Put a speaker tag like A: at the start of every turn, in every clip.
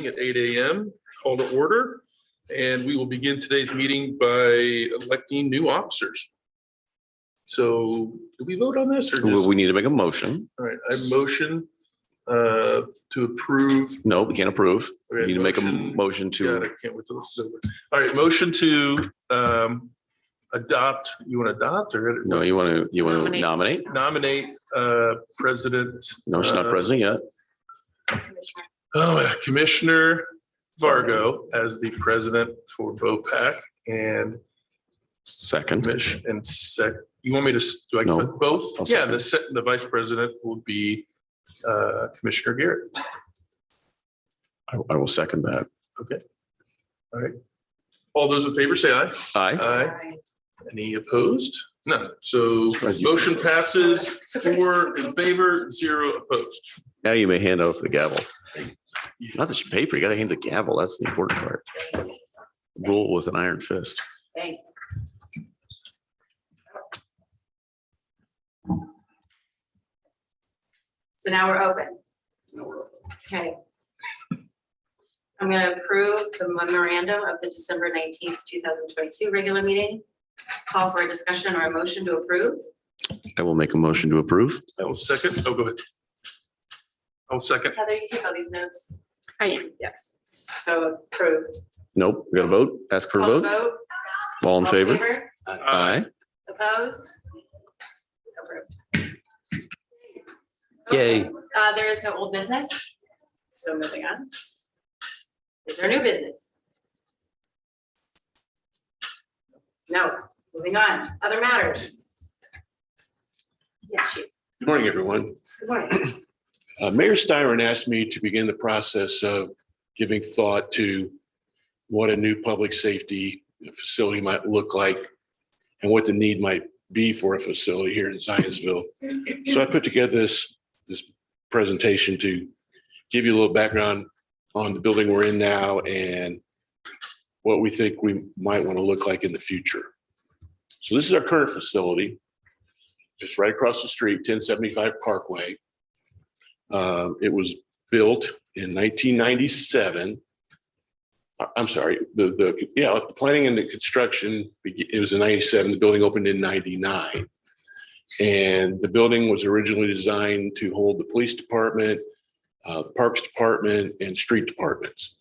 A: At 8 a.m. Call to order, and we will begin today's meeting by electing new officers. So, do we vote on this or just?
B: We need to make a motion.
A: All right, I motion to approve.
B: No, we can't approve.
A: Okay,
B: We need to make a motion
A: God, I
B: to,
A: can't wait till this is over. All right, motion to adopt. You want to adopt or?
B: no, you want to nominate?
A: Nominate President.
B: No, she's not president yet.
A: Commissioner Vargo as the president for VOPAC and
B: Second.
A: you want me to, do I
B: No,
A: put both?
B: I'll
A: Yeah,
B: second.
A: the vice president will be Commissioner Garrett.
B: I will second that.
A: Okay. All right. All those in favor say aye.
B: Aye.
A: Aye. Any opposed? No. So motion passes 4 in favor, 0 opposed.
B: Now you may hand off the gavel. Not the paper, you got to hand the gavel. That's the important part. Rule with an iron fist.
C: Thank you. So now we're open. Okay. I'm going to approve the memorandum of the December 19th, 2022 regular meeting. Call for a discussion or a motion to approve.
B: I will make a motion to approve.
A: I will second. Oh, go ahead. I'll second.
C: Heather, you take all these notes.
D: I am,
C: Yes. So approved.
B: Nope, we got to vote. Ask for a
C: Call the
B: vote.
C: vote.
B: All in
C: All
B: favor? Aye.
C: Opposed? Approved.
B: Yay.
C: Okay, there is no old business. So moving on. Is there new business? No. Moving on. Other matters. Yes, Chief.
E: Good morning, everyone.
C: Good morning.
E: Mayor Styron asked me to begin the process of giving thought to what a new public safety facility might look like and what the need might be for a facility here in Zionsville. So I put together this presentation to give you a little background on the building we're in now and what we think we might want to look like in the future. So this is our current facility. It's right across the street, 1075 Parkway. It was built in 1997. I'm sorry, the planning and the construction, it was in 97, the building opened in 99. And the building was originally designed to hold the police department, parks department, and street departments.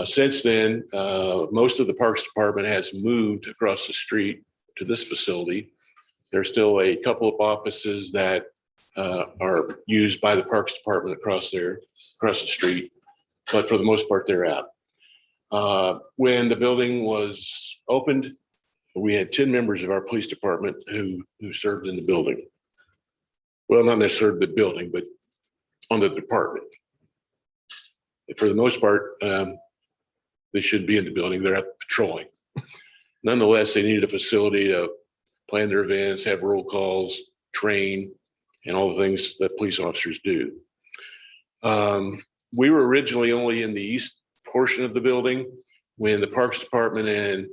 E: Since then, most of the parks department has moved across the street to this facility. There's still a couple of offices that are used by the parks department across the street, but for the most part, they're out. When the building was opened, we had 10 members of our police department who served in the building. Well, not necessarily the building, but on the department. For the most part, they shouldn't be in the building. They're out patrolling. Nonetheless, they needed a facility to plan their events, have roll calls, train, and all the things that police officers do. We were originally only in the east portion of the building. When the parks department and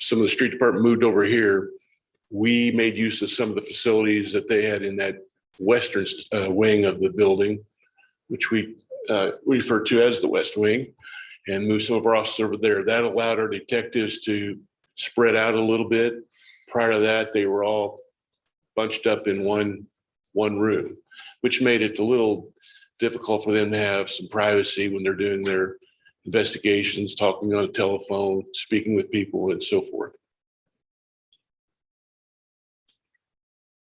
E: some of the street department moved over here, we made use of some of the facilities that they had in that western wing of the building, which we refer to as the West Wing, and moved some of our officers over there. That allowed our detectives to spread out a little bit. Prior to that, they were all bunched up in one room, which made it a little difficult for them to have some privacy when they're doing their investigations, talking on the telephone, speaking with people, and so forth.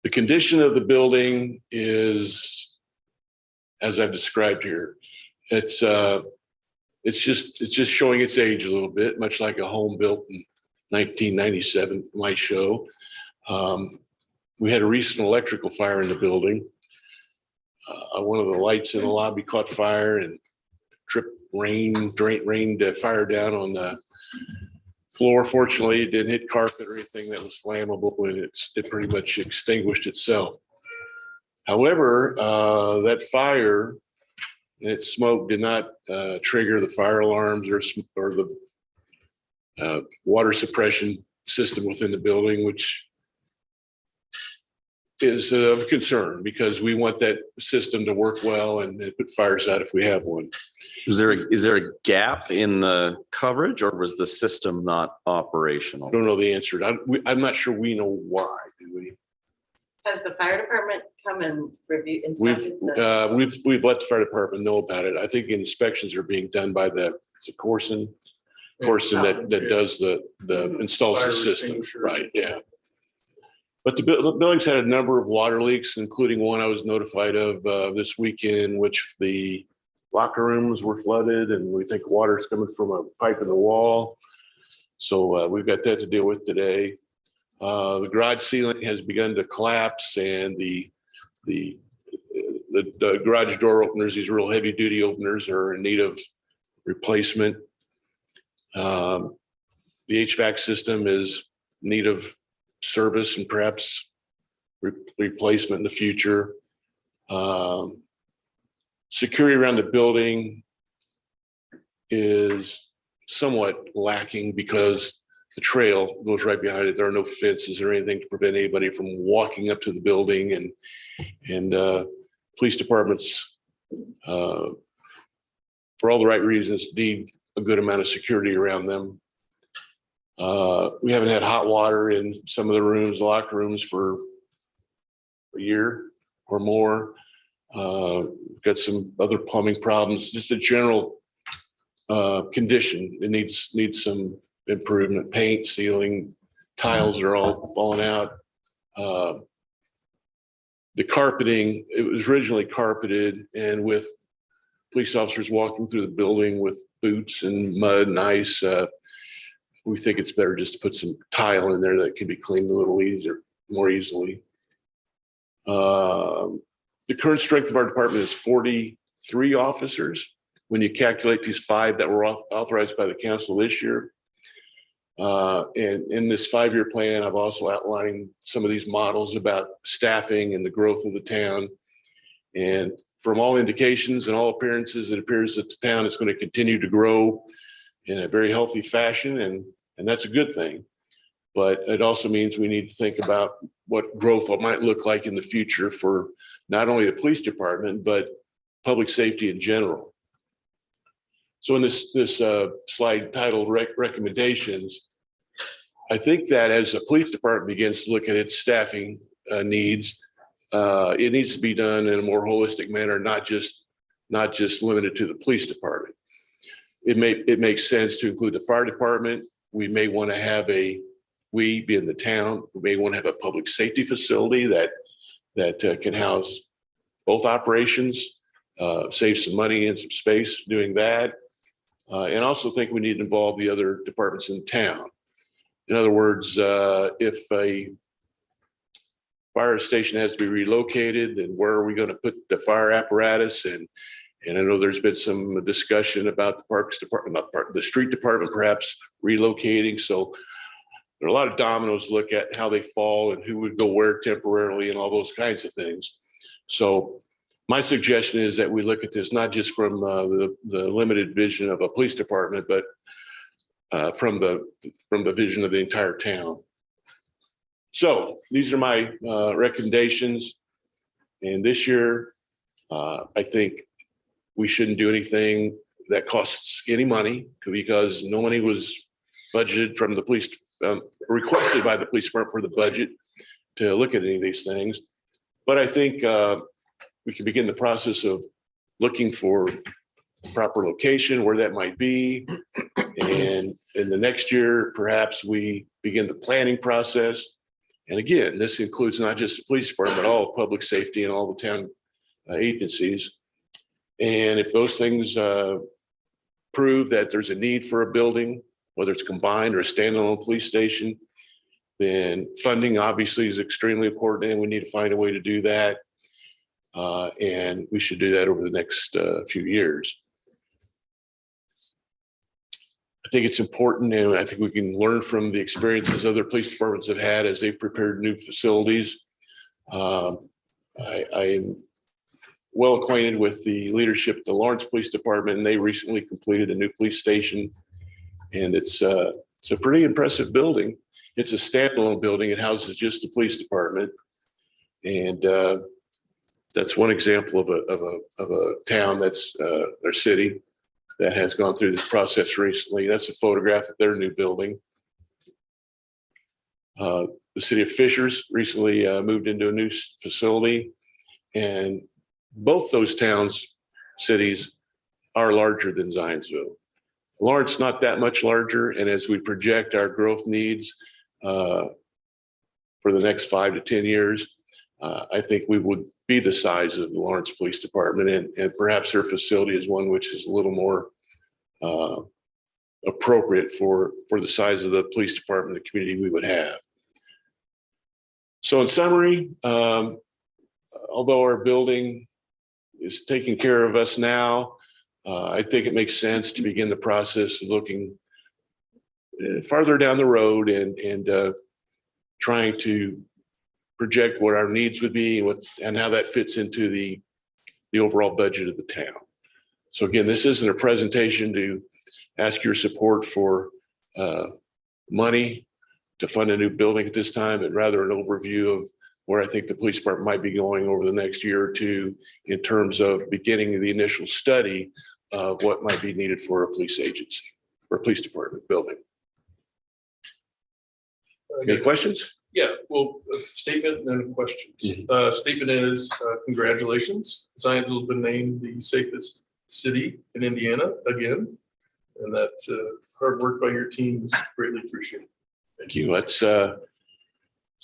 E: The condition of the building is, as I've described here, it's just showing its age a little bit, much like a home built in 1997 might show. We had a recent electrical fire in the building. One of the lights in the lobby caught fire and rained fire down on the floor. Fortunately, it didn't hit carpet or anything that was flammable, and it pretty much extinguished itself. However, that fire and its smoke did not trigger the fire alarms or the water suppression system within the building, which is of concern because we want that system to work well and put fires out if we have one.
B: Is there a gap in the coverage, or was the system not operational?
E: I don't know the answer. I'm not sure we know why. Do we?
C: Has the fire department come and review?
E: We've
C: inspected the-
E: we've let the fire department know about it. I think inspections are being done by the Corson that does the installs
A: Fire
E: the system.
A: extinguishers.
E: Right. Yeah. But the building's had a number of water leaks, including one I was notified of this weekend, which the locker rooms were flooded, and we think water's coming from a pipe in the wall. So we've got that to deal with today. The garage ceiling has begun to collapse, and the garage door openers, these real heavy duty openers, are in need of replacement. The HVAC system is in need of service and perhaps replacement in the future. Security around the building is somewhat lacking because the trail goes right behind it. There are no fences or anything to prevent anybody from walking up to the building, and police departments, for all the right reasons, need a good amount of security around them. We haven't had hot water in some of the rooms, locker rooms, for a year or more. We've got some other plumbing problems, just a general condition. It needs some improvement. Paint, ceiling, tiles are all falling out. The carpeting, it was originally carpeted, and with police officers walking through the building with boots and mud and ice, we think it's better just to put some tile in there that can be cleaned a little easier, more easily. The current strength of our department is 43 officers. When you calculate these 5 that were authorized by the council this year. And in this 5-year plan, I've also outlined some of these models about staffing and the growth of the town. And from all indications and all appearances, it appears that the town is going to continue to grow in a very healthy fashion, and that's a good thing. But it also means we need to think about what growth might look like in the future for not only the police department, but public safety in general. So in this slide titled Recommendations, I think that as the police department begins to look at its staffing needs, it needs to be done in a more holistic manner, not just limited to the police department. It makes sense to include the fire department. We may want to have we being the town, we may want to have a public safety facility that can house both operations, save some money and some space doing that. And also think we need to involve the other departments in town. In other words, if a fire station has to be relocated, then where are we going to put the fire apparatus? And I know there's been some discussion about the parks department, the street department perhaps relocating. So there are a lot of dominoes to look at how they fall and who would go where temporarily and all those kinds of things. So my suggestion is that we look at this not just from the limited vision of a police department, but from the vision of the entire town. So these are my recommendations. And this year, I think we shouldn't do anything that costs any money, because no money was budgeted from the police, requested by the police department for the budget to look at any of these things. But I think we can begin the process of looking for the proper location, where that might be. And in the next year, perhaps we begin the planning process. And again, this includes not just the police department, but all public safety and all the town agencies. And if those things prove that there's a need for a building, whether it's combined or a standalone police station, then funding obviously is extremely important, and we need to find a way to do that. And we should do that over the next few years. I think it's important, and I think we can learn from the experiences other police departments have had as they've prepared new facilities. I'm well acquainted with the leadership at the Lawrence Police Department, and they recently completed a new police station. And it's a pretty impressive building. It's a standalone building. It houses just the police department. And that's one example of a town that's or city that has gone through this process recently. That's a photograph of their new building. The city of Fishers recently moved into a new facility, and both those towns, cities, are larger than Zionsville. Lawrence not that much larger, and as we project our growth needs for the next 5 to 10 years, I think we would be the size of the Lawrence Police Department, and perhaps their facility is one which is a little more appropriate for the size of the police department, the community we would have. So in summary, although our building is taking care of us now, I think it makes sense to begin the process of looking farther down the road and trying to project what our needs would be and how that fits into the overall budget of the town. So again, this isn't a presentation to ask your support for money to fund a new building at this time, but rather an overview of where I think the police department might be going over the next year or two in terms of beginning the initial study of what might be needed for a police agency or police department building. Any questions?
A: Yeah, well, a statement and then questions. Statement is congratulations. Zionsville has been named the safest city in Indiana again. And that hard work by your team is greatly appreciated.
E: Thank you. It's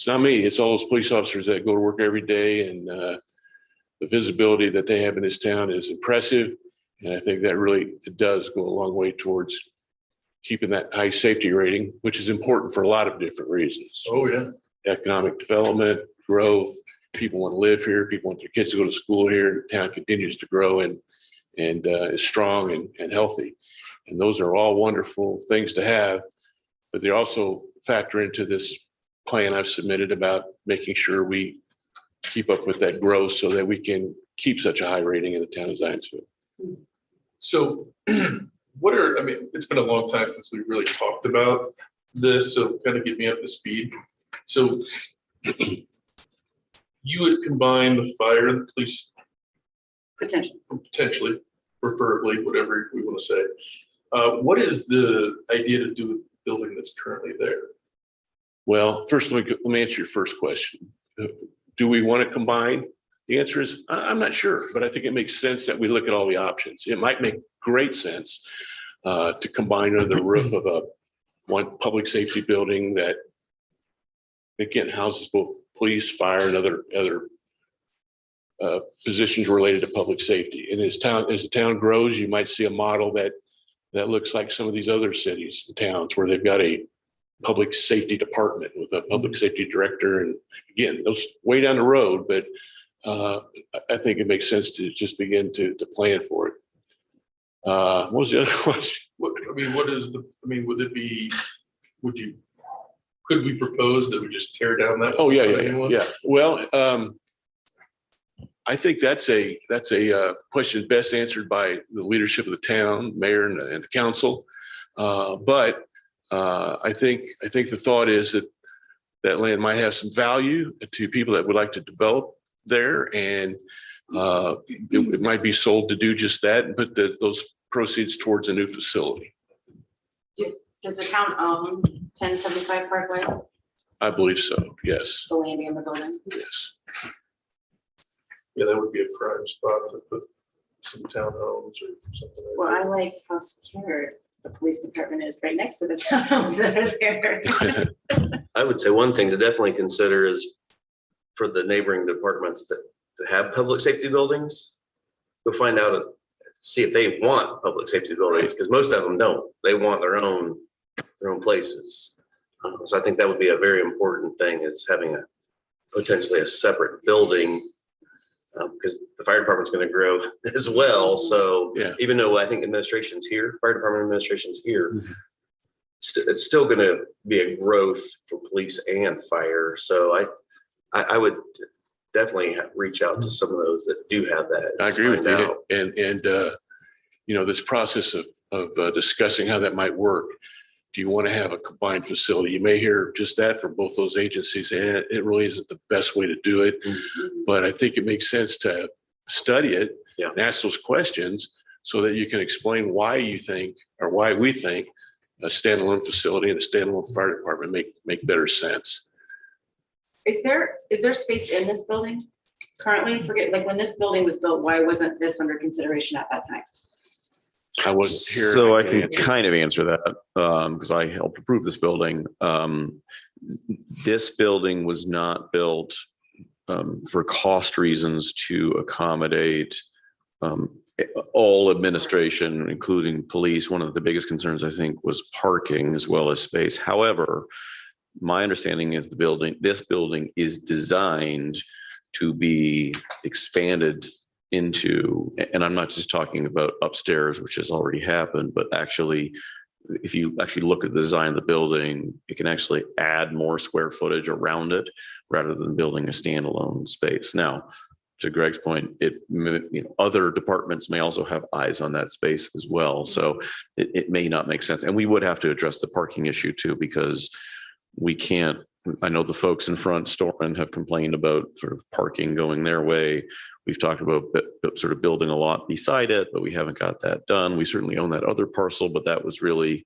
E: not me. It's all those police officers that go to work every day, and the visibility that they have in this town is impressive. And I think that really does go a long way towards keeping that high safety rating, which is important for a lot of different reasons.
A: Oh, yeah.
E: Economic development, growth, people want to live here, people want their kids to go to school here, the town continues to grow and is strong and healthy. And those are all wonderful things to have, but they also factor into this plan I've submitted about making sure we keep up with that growth so that we can keep such a high rating in the town of Zionsville.
A: So it's been a long time since we've really talked about this, so kind of get me up to speed. So you would combine the fire and the police potentially, preferably, whatever we want to say. What is the idea to do with the building that's currently there?
E: Well, first, let me answer your first question. Do we want to combine? The answer is, I'm not sure, but I think it makes sense that we look at all the options. It might make great sense to combine under the roof of one public safety building that, again, houses both police, fire, and other positions related to public safety. And as the town grows, you might see a model that looks like some of these other cities and towns where they've got a public safety department with a public safety director. And again, those way down the road, but I think it makes sense to just begin to plan for it. What was the other question?
A: Could we propose that we just tear down that?
E: Oh, yeah. Well, I think that's a question best answered by the leadership of the town, mayor and the council. But I think the thought is that land might have some value to people that would like to develop there, and it might be sold to do just that and put those proceeds towards a new facility.
C: Does the town own 1075 Parkway?
E: I believe so. Yes.
C: The land and the building?
E: Yes.
A: Yeah, that would be a prime spot to put some townhomes or something like
C: Well,
A: that.
C: I like how secure the police department is right next to the townhomes that are there.
D: I would say one thing to definitely consider is for the neighboring departments that have public safety buildings, go find out, see if they want public safety buildings, because most of them don't. They want their own places. So I think that would be a very important thing, is having potentially a separate building, because the fire department's going to grow as well. So
E: Yeah.
D: even though I think administration's here, fire department administration's here, it's still going to be a growth for police and fire. So I would definitely reach out to some of those that do have that.
E: I agree with
D: Find
E: you.
D: out.
E: And this process of discussing how that might work, do you want to have a combined facility? You may hear just that from both those agencies, and it really isn't the best way to do it. But I think it makes sense to study it and ask those questions so that you can explain why you think, or why we think, a standalone facility and a standalone fire department make better sense.
C: Is there space in this building currently? Forget, like when this building was built, why wasn't this under consideration at that time?
E: I wasn't here.
B: So I can kind of answer that because I helped approve this building. This building was not built for cost reasons to accommodate all administration, including police. One of the biggest concerns, I think, was parking as well as space. However, my understanding is this building is designed to be expanded into, and I'm not just talking about upstairs, which has already happened, but actually, if you actually look at the design of the building, it can actually add more square footage around it rather than building a standalone space. Now, to Greg's point, other departments may also have eyes on that space as well. So it may not make sense. And we would have to address the parking issue too, because we can't, I know the folks in front, Stormont, have complained about sort of parking going their way. We've talked about sort of building a lot beside it, but we haven't got that done. We certainly own that other parcel, but that was really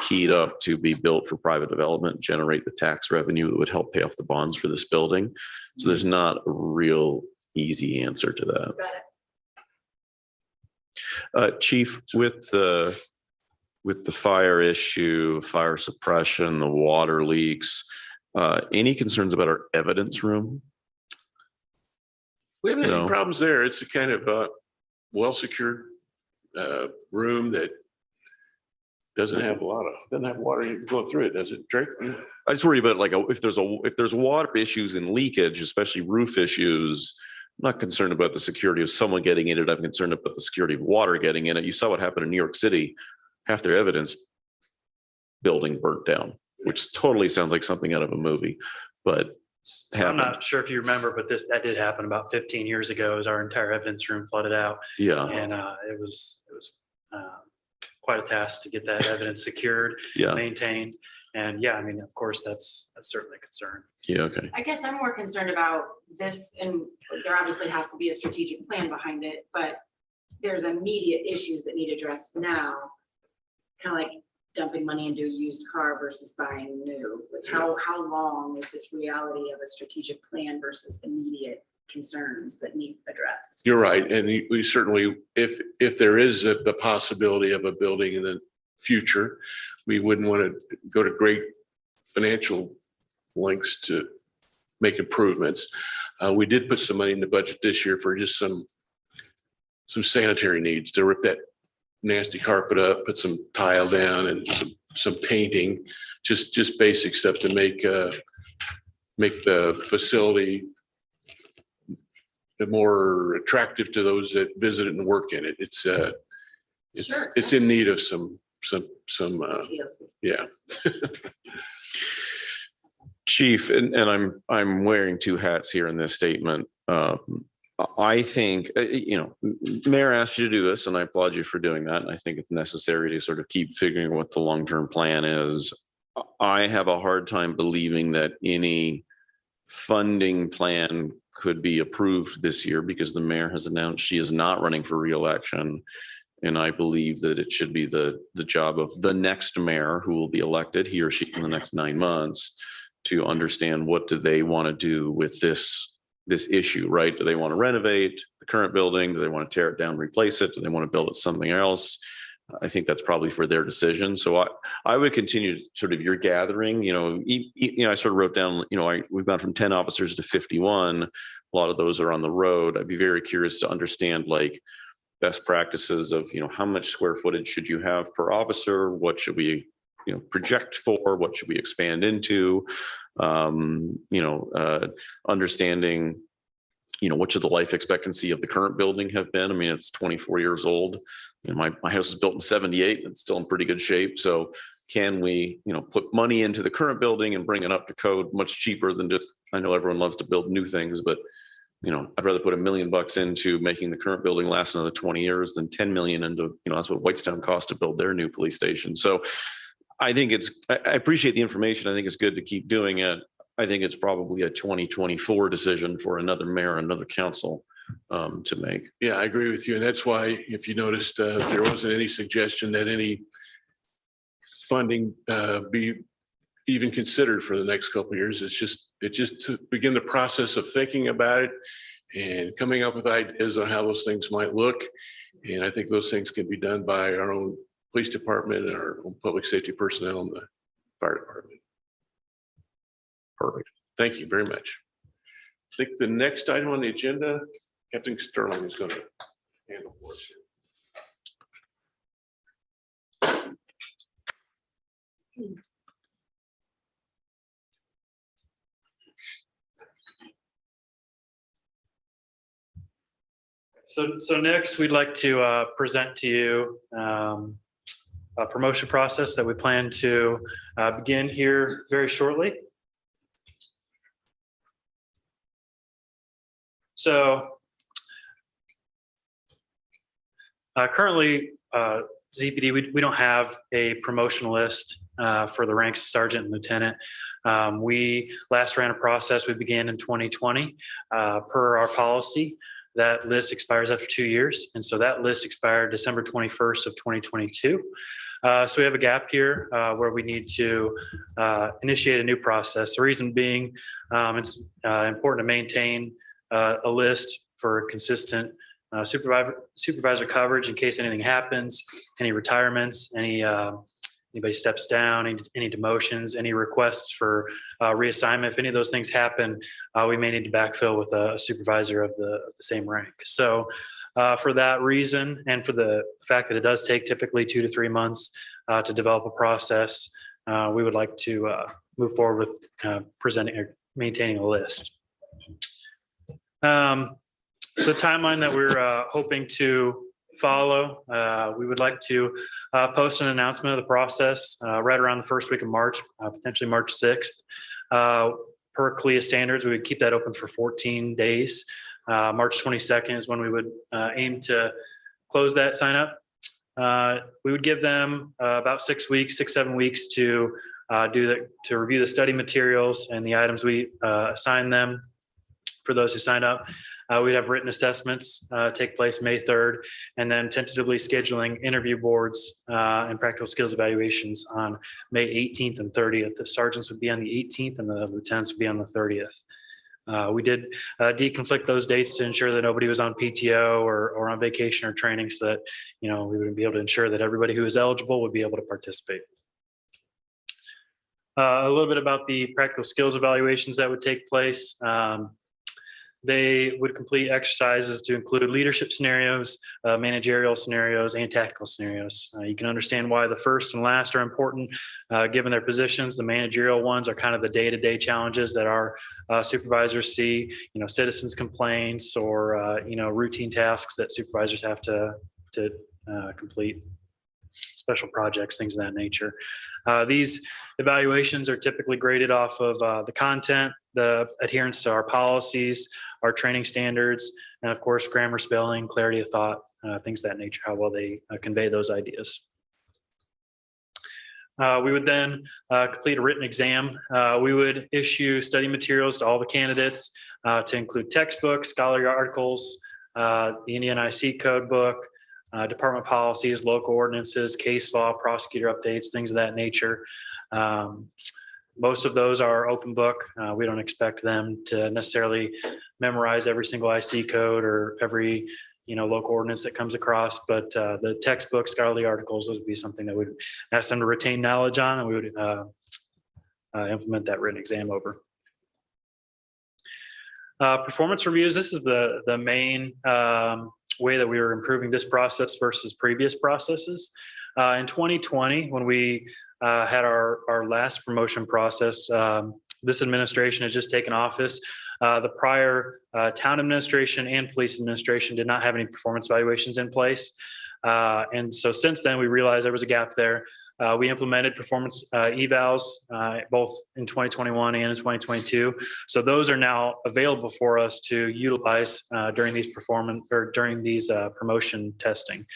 B: keyed up to be built for private development, generate the tax revenue that would help pay off the bonds for this building. So there's not a real easy answer to that.
C: Got it.
B: Chief, with the fire issue, fire suppression, the water leaks, any concerns about our evidence room?
E: We haven't had
B: No.
E: any problems there. It's a kind of well-secured room that doesn't have water going through it, does it, Drake?
B: I just worry about if there's water issues and leakage, especially roof issues. I'm not concerned about the security of someone getting in it. I'm concerned about the security of water getting in it. You saw what happened in New York City. Half their evidence building burnt down, which totally sounds like something out of a movie, but
F: So I'm not sure if you remember, but that did happen about 15 years ago as our entire evidence room flooded out.
B: yeah,
F: And it was quite a task to get that evidence secured,
B: yeah,
F: maintained. And yeah, I mean, of course, that's certainly a concern.
B: yeah, okay.
C: I guess I'm more concerned about this, and there obviously has to be a strategic plan behind it, but there's immediate issues that need addressed now. Kind of like dumping money into a used car versus buying new. Like how long is this reality of a strategic plan versus immediate concerns that need addressed?
E: You're right. And we certainly, if there is the possibility of a building in the future, we wouldn't want to go to great financial lengths to make improvements. We did put some money in the budget this year for just some sanitary needs, to rip that nasty carpet up, put some tile down, and some painting, just basic stuff to make the facility more attractive to those that visit and work in it.
C: Sure.
E: It's in need of some
C: TLC.
E: yeah.
B: Chief, and I'm wearing two hats here in this statement. I think, Mayor asked you to do this, and I applaud you for doing that. And I think it's necessary to sort of keep figuring what the long-term plan is. I have a hard time believing that any funding plan could be approved this year because the mayor has announced she is not running for re-election. And I believe that it should be the job of the next mayor who will be elected, he or she, in the next 9 months, to understand what do they want to do with this issue, right? Do they want to renovate the current building? Do they want to tear it down, replace it? Do they want to build it something else? I think that's probably for their decision. So I would continue sort of your gathering, I sort of wrote down, we've gone from 10 officers to 51. A lot of those are on the road. I'd be very curious to understand like best practices of, how much square footage should you have per officer? What should we, project for? What should we expand into? Understanding, what should the life expectancy of the current building have been? I mean, it's 24 years old. My house was built in 78. It's still in pretty good shape. So can we, put money into the current building and bring it up to code much cheaper than just, I know everyone loves to build new things, but I'd rather put $1 million into making the current building last another 20 years than 10 million into, that's what Whitestown cost to build their new police station. So I think I appreciate the information. I think it's good to keep doing it. I think it's probably a 2024 decision for another mayor, another council to make.
E: Yeah, I agree with you. And that's why, if you noticed, there wasn't any suggestion that any funding be even considered for the next couple of years. It's just to begin the process of thinking about it and coming up with ideas on how those things might look. And I think those things can be done by our own police department and our own public safety personnel and the fire department. Perfect. Thank you very much. I think the next item on the agenda, Captain Sterling is going to handle for us.
F: So next, we'd like to present to you a promotion process that we plan to begin here very shortly. So currently, ZPD, we don't have a promotion list for the ranks of sergeant and lieutenant. We last ran a process we began in 2020 per our policy. That list expires after 2 years. And so that list expired December 21st of 2022. So we have a gap here where we need to initiate a new process. The reason being, it's important to maintain a list for consistent supervisor coverage in case anything happens, any retirements, anybody steps down, any demotions, any requests for reassignment. If any of those things happen, we may need to backfill with a supervisor of the same rank. So for that reason, and for the fact that it does take typically 2 to 3 months to develop a process, we would like to move forward with presenting or maintaining a list. The timeline that we're hoping to follow, we would like to post an announcement of the process right around the first week of March, potentially March 6th. Per CLIA standards, we would keep that open for 14 days. March 22nd is when we would aim to close that sign up. We would give them about 6 weeks, 7 weeks to review the study materials and the items we assign them for those who sign up. We'd have written assessments take place May 3rd, and then tentatively scheduling interview boards and practical skills evaluations on May 18th and 30th. The sergeants would be on the 18th and the lieutenants would be on the 30th. We did deconflict those dates to ensure that nobody was on PTO or on vacation or training, so that we would be able to ensure that everybody who is eligible would be able to participate. A little bit about the practical skills evaluations that would take place. They would complete exercises to include leadership scenarios, managerial scenarios, and tactical scenarios. You can understand why the first and last are important given their positions. The managerial ones are kind of the day-to-day challenges that our supervisors see, citizens' complaints or, routine tasks that supervisors have to complete, special projects, things of that nature. These evaluations are typically graded off of the content, the adherence to our policies, our training standards, and of course, grammar, spelling, clarity of thought, things of that nature, how well they convey those ideas. We would then complete a written exam. We would issue study materials to all the candidates to include textbooks, scholarly articles, the Indiana IC code book, department policies, local ordinances, case law, prosecutor updates, things of that nature. Most of those are open book. We don't expect them to necessarily memorize every single IC code or every local ordinance that comes across, but the textbook, scholarly articles would be something that would ask them to retain knowledge on, and we would implement that written exam over. Performance reviews. This is the main way that we were improving this process versus previous processes. In 2020, when we had our last promotion process, this administration had just taken office. The prior town administration and police administration did not have any performance evaluations in place. And so since then, we realized there was a gap there. We implemented performance evals both in 2021 and in 2022. So those are now available for us to utilize during these promotion testing.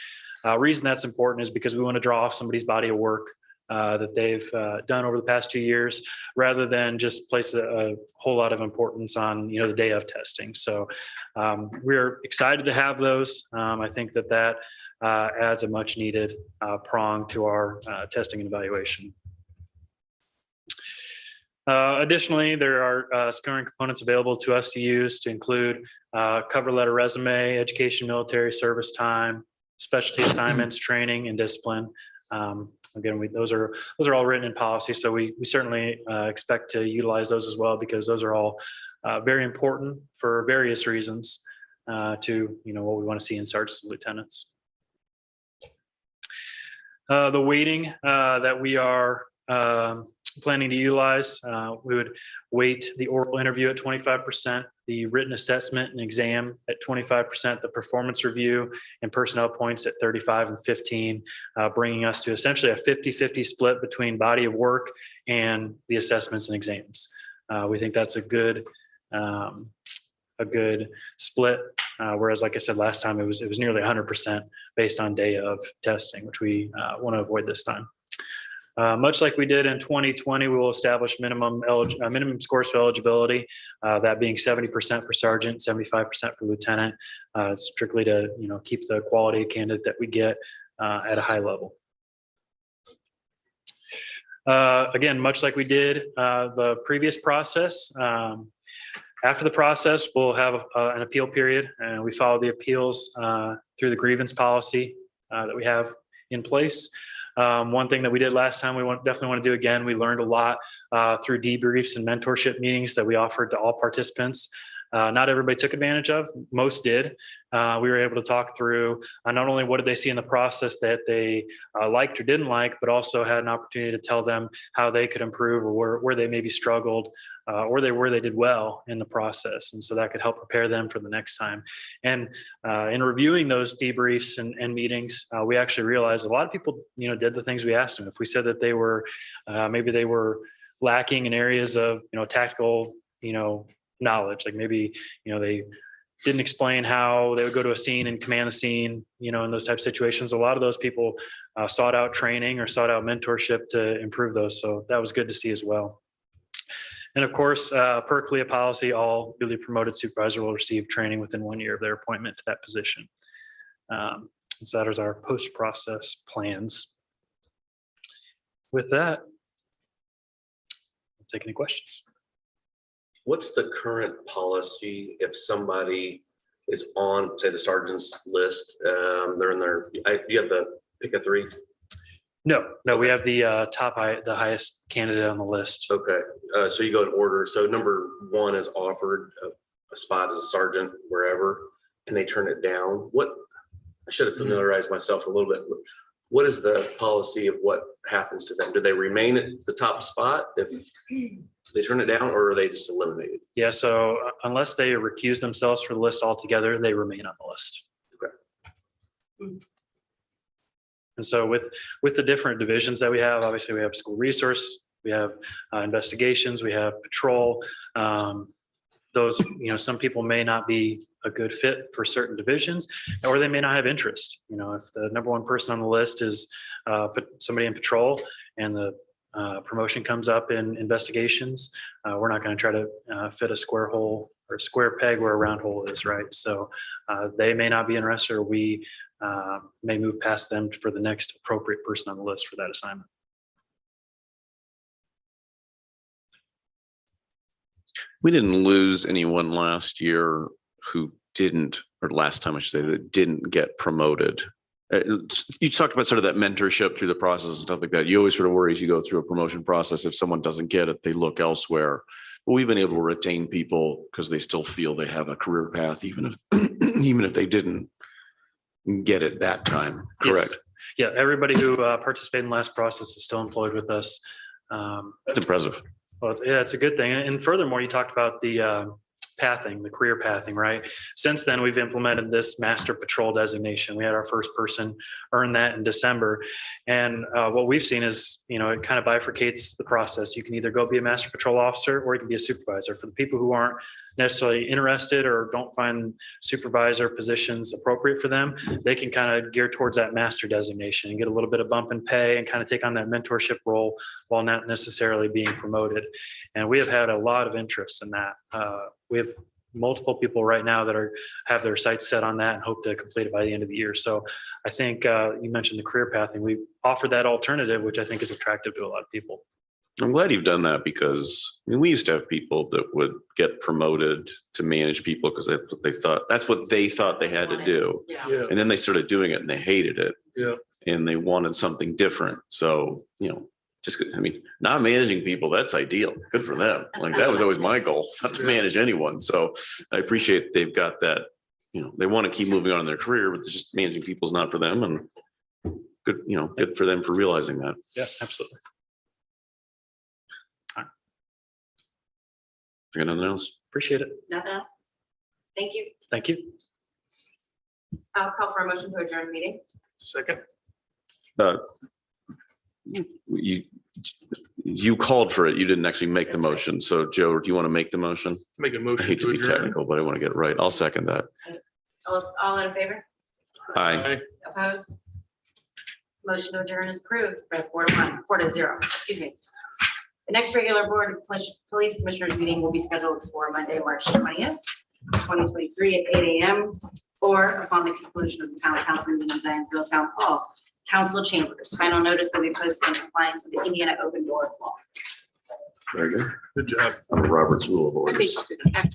F: Reason that's important is because we want to draw off somebody's body of work that they've done over the past 2 years, rather than just place a whole lot of importance on, the day of testing. So we're excited to have those. I think that adds a much needed prong to our testing and evaluation. Additionally, there are scoring components available to us to use, to include cover letter, resume, education, military service time, specialty assignments, training, and discipline. Again, those are all written in policy, so we certainly expect to utilize those as well, because those are all very important for various reasons to what we want to see in sergeants and lieutenants. The weighting that we are planning to utilize, we would weight the oral interview at 25%, the written assessment and exam at 25%, the performance review and personnel points at 35 and 15, bringing us to essentially a 50-50 split between body of work and the assessments and exams. We think that's a good split. Whereas, like I said last time, it was nearly 100% based on day of testing, which we want to avoid this time. Much like we did in 2020, we will establish minimum scores for eligibility, that being 70% for sergeant, 75% for lieutenant, strictly to keep the quality candidate that we get at a high level. Again, much like we did the previous process, after the process, we'll have an appeal period, and we follow the appeals through the grievance policy that we have in place. One thing that we did last time, we definitely want to do again. We learned a lot through debriefs and mentorship meetings that we offered to all participants. Not everybody took advantage of, most did. We were able to talk through not only what did they see in the process that they liked or didn't like, but also had an opportunity to tell them how they could improve, or where they maybe struggled, or where they did well in the process. And so that could help prepare them for the next time. And in reviewing those debriefs and meetings, we actually realized a lot of people, did the things we asked them. If we said that they were, maybe they were lacking in areas of, tactical, knowledge, like maybe they didn't explain how they would go to a scene and command the scene, in those types of situations. A lot of those people sought out training or sought out mentorship to improve those, so that was good to see as well. And of course, per CLIA policy, all newly promoted supervisor will receive training within 1 year of their appointment to that position. And so that is our post-process plans. With that, I'll take any questions.
D: What's the current policy if somebody is on, say, the sergeant's list? They're in there. You have the pick a three?
F: No, we have the the highest candidate on the list.
D: Okay, so you go in order. So number one is offered a spot as a sergeant wherever, and they turn it down. I should have familiarized myself a little bit. What is the policy of what happens to them? Do they remain at the top spot if they turn it down, or are they just eliminated?
F: Yeah, so unless they recuse themselves from the list altogether, they remain on the list.
D: Okay.
F: And so with the different divisions that we have, obviously we have school resource, we have investigations, we have patrol. Those, some people may not be a good fit for certain divisions, or they may not have interest. If the number one person on the list is somebody in patrol, and the promotion comes up in investigations, we're not going to try to fit a square hole or a square peg where a round hole is, right? So they may not be interested, or we may move past them for the next appropriate person on the list for that assignment.
B: We didn't lose anyone last year who didn't, or last time I should say, that didn't get promoted. You talked about sort of that mentorship through the process and stuff like that. You always sort of worry as you go through a promotion process, if someone doesn't get it, they look elsewhere. But we've been able to retain people because they still feel they have a career path, even if they didn't get it that time. Correct.
F: Yes. Yeah, everybody who participated in the last process is still employed with us.
B: That's impressive.
F: Well, yeah, it's a good thing. And furthermore, you talked about the pathing, the career pathing, right? Since then, we've implemented this master patrol designation. We had our first person earn that in December. And what we've seen is, it kind of bifurcates the process. You can either go be a master patrol officer or you can be a supervisor. For the people who aren't necessarily interested or don't find supervisor positions appropriate for them, they can kind of gear towards that master designation and get a little bit of bump in pay and kind of take on that mentorship role while not necessarily being promoted. And we have had a lot of interest in that. We have multiple people right now that have their sights set on that and hope to complete it by the end of the year. So I think you mentioned the career pathing. We offer that alternative, which I think is attractive to a lot of people.
B: I'm glad you've done that because we used to have people that would get promoted to manage people because that's what they thought they had to do.
C: Yeah.
A: Yeah,
B: And then they started doing it and they hated it.
A: Yeah.
B: And they wanted something different. So, not managing people, that's ideal. Good for them. Like that was always my goal, not to manage anyone. So I appreciate they've got that, they want to keep moving on in their career, but just managing people is not for them. And good, good for them for realizing that.
F: Yeah, absolutely.
B: I got nothing else.
F: Appreciate it.
C: Nothing else? Thank you.
F: Thank you.
C: I'll call for a motion to adjourn the meeting.
A: second.
B: You called for it. You didn't actually make the motion. So Joe, do you want to make the motion?
A: Make a
B: I
A: motion
B: hate
A: to
B: to be
A: adjourn.
B: technical, but I want to get it right. I'll second that.
C: All in favor?
B: Aye.
A: Aye.
C: Opposed? Motion to adjourn is approved by 4-0, excuse me. The next regular Board of Police Commissioners meeting will be scheduled for Monday, March 20th, 2023 at 8 a.m. or upon the conclusion of the town council meeting in Zionsville Town Hall, council chambers. Final notice will be posted in compliance with the Indiana Open Door Law.
B: Very good.
A: Good job.
B: Robert's Rule of Order.
C: Excellent.